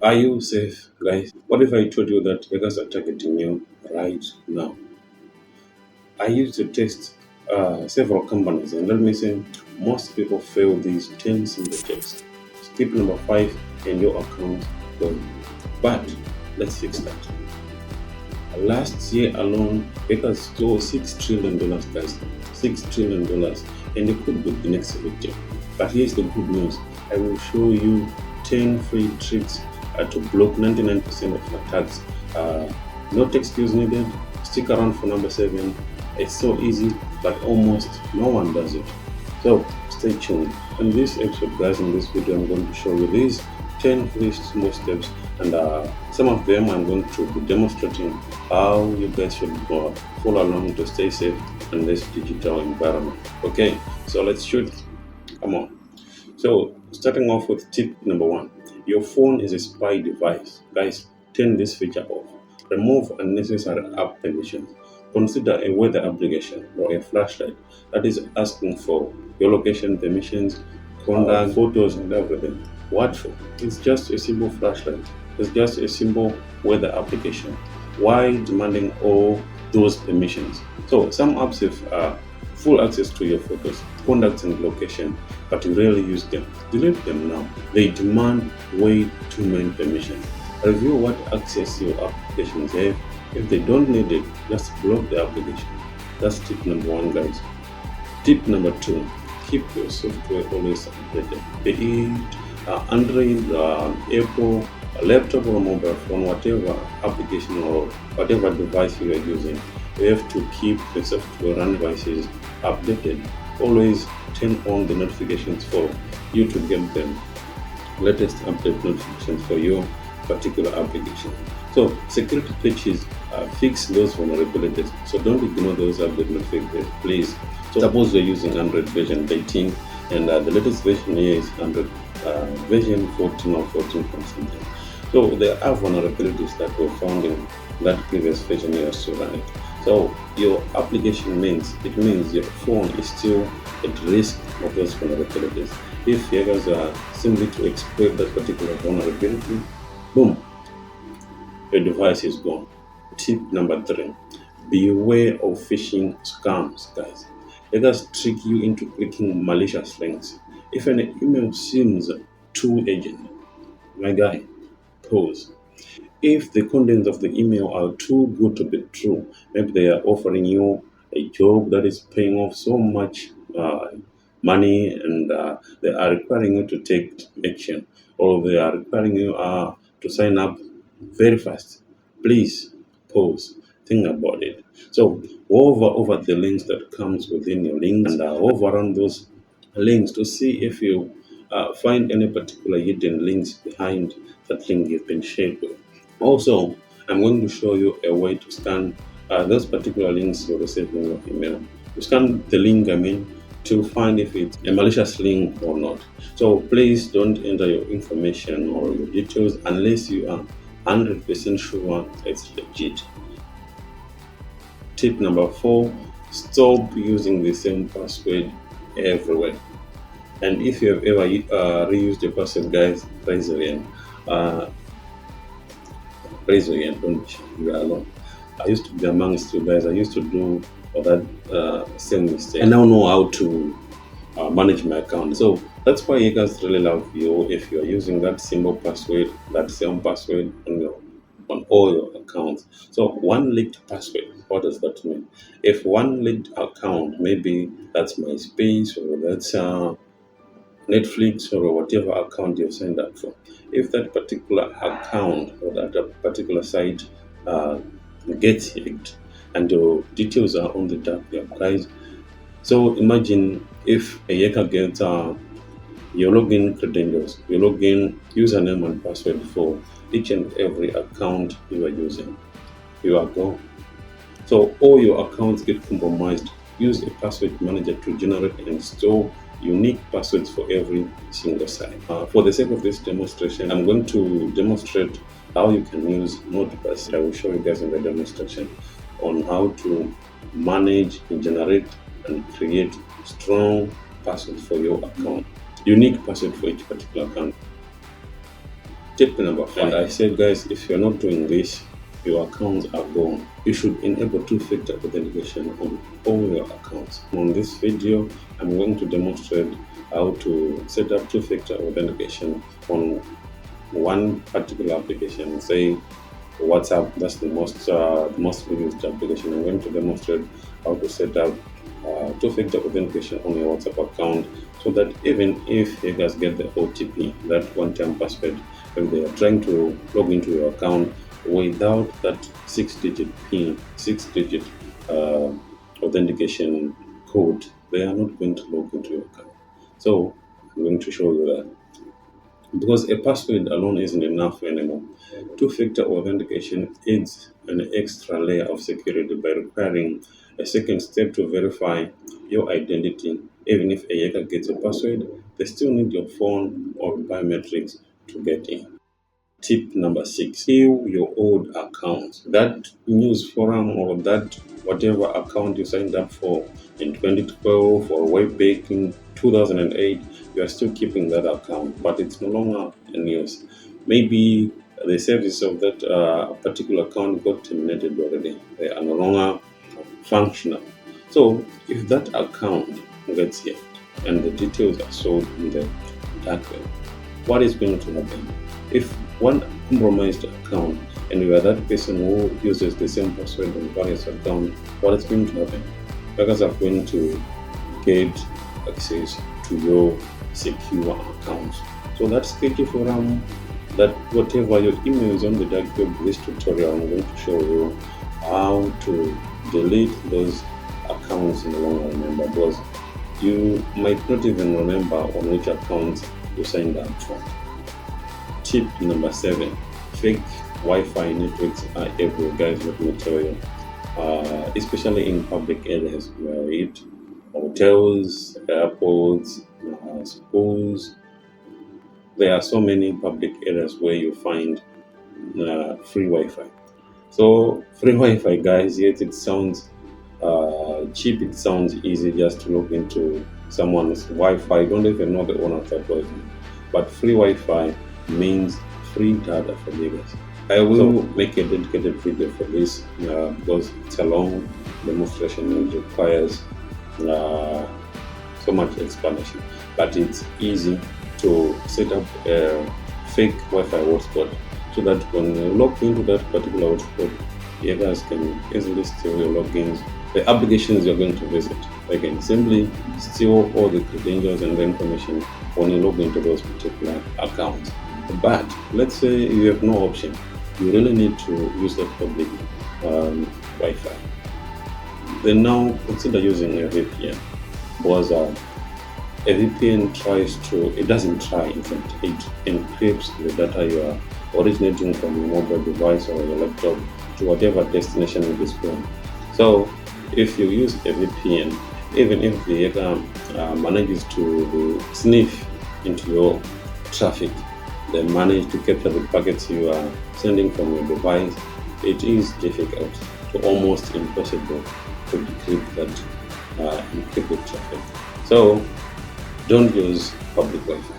Are you safe, guys? What if I told you that hackers are targeting you right now? I used to test several companies, and let me say, most people fail these 10 simple checks. Step number 5, and your account gone. But let's fix that. Last year alone, hackers stole $6 trillion, guys. $6 trillion, and it could be the next victim. But here's the good news: I will show you 10 free tricks to block 99% of attacks. No tech skills needed. Stick around for number 7. It's so easy, but almost no one does it. So stay tuned. In this episode, guys, in this video, I'm going to show you these 10 free small steps, and some of them I'm going to be demonstrating how you guys should follow along to stay safe in this digital environment. Okay, so let's shoot. Come on. So starting off with tip number 1, your phone is a spy device. Guys, turn this feature off. Remove unnecessary app permissions. Consider a weather application or a flashlight that is asking for your location permissions, contact, photos, and everything. What for? It's just a simple flashlight. It's just a simple weather application. Why demanding all those permissions? So some apps have full access to your photos, contacts, and location, but you rarely use them. Delete them now. They demand way too many permissions. Review what access your applications have. If they don't need it, just block the application. That's tip number 1, guys. Tip number 2, keep your software always updated. Be it Android, Apple, a laptop or mobile phone, whatever application or whatever device you are using, you have to keep the software and devices updated. Always turn on the notifications for you to get the latest update notifications for your particular application. So security patches fix those vulnerabilities. So don't ignore those update notifications, please. So suppose you're using Android version 18, and the latest version here is Android version 14 or 14 point something. So there are vulnerabilities that were found in that previous version you used to run it. So your application means your phone is still at risk of those vulnerabilities. If hackers are simply to exploit that particular vulnerability, boom, your device is gone. Tip number 3, beware of phishing scams, guys. Hackers trick you into clicking malicious links. If an email seems too urgent, my guy, pause. If the contents of the email are too good to be true, maybe they are offering you a job that is paying off so much money, and they are requiring you to take action, or they are requiring you to sign up very fast. Please pause, think about it. So hover over the links that comes within your links, and hover around those links to see if you find any particular hidden links behind that link you've been shared with. Also, I'm going to show you a way to scan those particular links you receive in your email. You scan the link, to find if it's a malicious link or not. So please don't enter your information or your details unless you are 100% sure it's legit. Tip number 4, stop using the same password everywhere. And if you have ever reused your password, guys, raise your hand. Raise your hand, don't you are alone. I used to be amongst you guys. I used to do that same mistake. I now know how to manage my account. So that's why hackers really love you if you are using that simple password, that same password on all your accounts. So one leaked password, what does that mean? If one leaked account, maybe that's MySpace or that's Netflix or whatever account you've signed up for. If that particular account or that particular site gets hacked and your details are on the dark web, guys. So imagine if a hacker gets your login credentials, your login username and password for each and every account you are using. You are gone. So all your accounts get compromised. Use a password manager to generate and store unique passwords for every single site. For the sake of this demonstration, I'm going to demonstrate how you can use Notepad. I will show you guys in the demonstration on how to manage and generate and create strong passwords for your account. Unique password for each particular account. Tip number 5. And I said, guys, if you're not doing this, your accounts are gone. You should enable two-factor authentication on all your accounts. On this video, I'm going to demonstrate how to set up two-factor authentication on one particular application. Say WhatsApp, that's the most used application. I'm going to demonstrate how to set up two-factor authentication on your WhatsApp account, so that even if hackers get the OTP, that one-time password, when they are trying to log into your account without that six-digit PIN, six-digit authentication code, they are not going to log into your account. So I'm going to show you that. Because a password alone isn't enough anymore. Two-factor authentication adds an extra layer of security by requiring a second step to verify your identity. Even if a hacker gets a password, they still need your phone or biometrics to get in. Tip number 6, seal your old account. That news forum or that whatever account you signed up for in 2012 or way back in 2008, you are still keeping that account, but it's no longer in use. Maybe the service of that particular account got terminated already. They are no longer functional. So if that account gets hacked and the details are sold in the dark web, what is going to happen? If one compromised account and you are that person who uses the same password on various accounts, what is going to happen? Hackers are going to get access to your secure accounts. So that's tricky for that whatever your email is on the dark web. This tutorial I'm going to show you how to delete those accounts in the long run, remember, because you might not even remember on which accounts you signed up for. Tip number 7, fake Wi-Fi networks are everywhere, guys. Let me tell you, especially in public areas, right? Hotels, airports, schools. There are so many public areas where you find free Wi-Fi. So free Wi-Fi, guys, yet it sounds cheap, it sounds easy just to log into someone's Wi-Fi. You don't even know the owner of that Wi-Fi. But free Wi-Fi means free data for users. I will make a dedicated video for this because it's a long demonstration and it requires so much explanation. But it's easy to set up a fake Wi-Fi hotspot, so that when you log into that particular hotspot, hackers can easily steal your logins. The applications you're going to visit, they can simply steal all the credentials and the information when you log into those particular accounts. But let's say you have no option, you really need to use that public Wi-Fi. Then now consider using a VPN, because a VPN it doesn't try, in fact, it encrypts the data you are originating from your mobile device or your laptop to whatever destination it is going. So if you use a VPN, even if the hacker manages to sniff into your traffic, they manage to capture the packets you are sending from your device, it is difficult to almost impossible to decrypt that encrypted traffic. So don't use public Wi-Fi.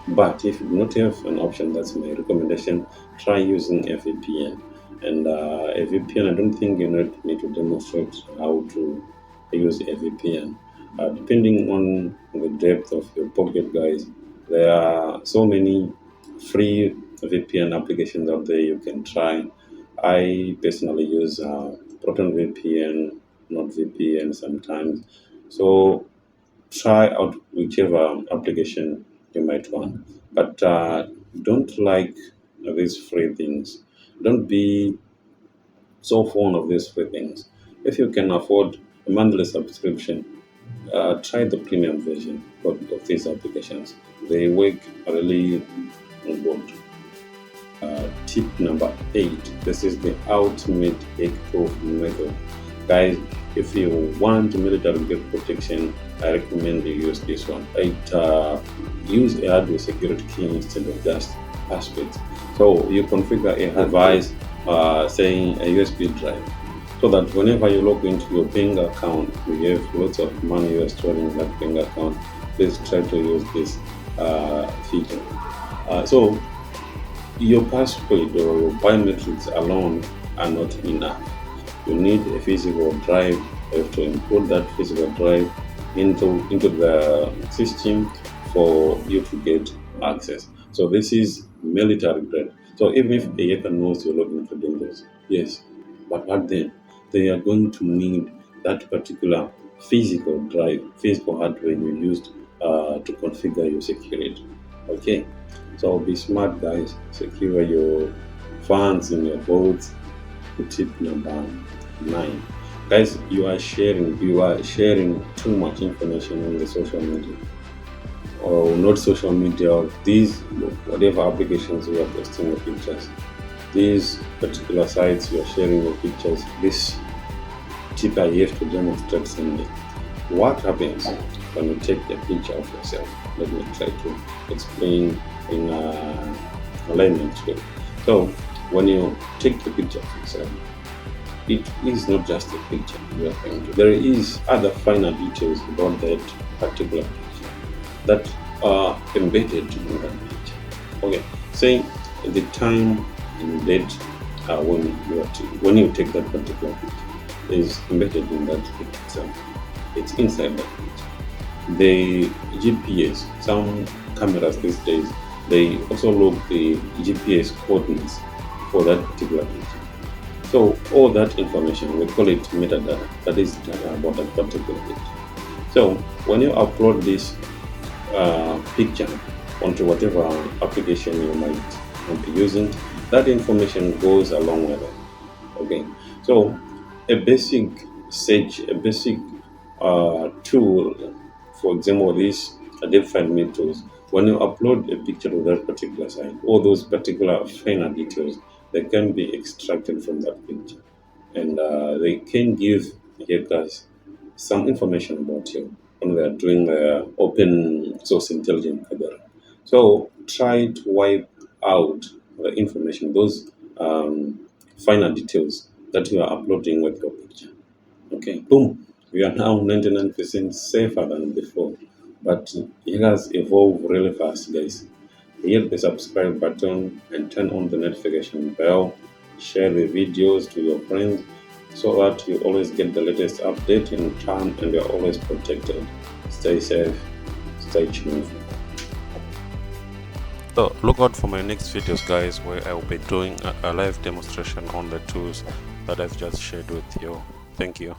But if you do not have an option, that's my recommendation, try using a VPN. And a VPN, I don't think you need to demonstrate how to use a VPN. Depending on the depth of your pocket, guys, there are so many free VPN applications out there you can try. I personally use Proton VPN, NordVPN sometimes. So try out whichever application you might want. But don't like these free things. Don't be so fond of these free things. If you can afford a monthly subscription, try the premium version of these applications. They work really good. Tip number 8. This is the ultimate hack-proof method. Guys, if you want military grade protection, I recommend you use this one. Use a hardware security key instead of just passwords. So you configure a device saying a USB drive, so that whenever you log into your bank account, you have lots of money you are storing in that bank account. Please try to use this feature. So your password or your biometrics alone are not enough. You need a physical drive. You have to input that physical drive into the system for you to get access. So this is military grade. So even if a hacker knows your login credentials, yes, but back then they are going to need that particular physical drive, physical hardware you used to configure your security. Okay, so be smart, guys. Secure your funds in your boats. Tip number 9, guys. You are sharing too much information on the social media, or not social media, or these whatever applications you are posting your pictures. These particular sites you are sharing your pictures. This tip I have to demonstrate something. What happens when you take a picture of yourself? Let me try to explain in a layman's way. So, when you take a picture of yourself, it is not just a picture you are painting. There is other finer details about that particular picture that are embedded in that picture. Okay, say the time and date when you take that particular picture is embedded in that picture itself. It's inside that picture. The GPS, some cameras these days, they also log the GPS coordinates for that particular picture. So all that information, we call it metadata. That is data about that particular picture. So when you upload this picture onto whatever application you might be using, that information goes along with it. Okay, so a basic search, a basic tool, for example, these identified me tools. When you upload a picture to that particular site, all those particular finer details, they can be extracted from that picture, and they can give hackers some information about you when they are doing their open source intelligence gathering. So try to wipe out the information, those finer details that you are uploading with your picture. Okay, boom. We are now 99% safer than before, but it has evolved really fast, guys. Hit the subscribe button and turn on the notification bell. Share the videos to your friends so that you always get the latest update in time and you're always protected. Stay safe, stay tuned. So look out for my next videos, guys, where I will be doing a live demonstration on the tools that I've just shared with you. Thank you.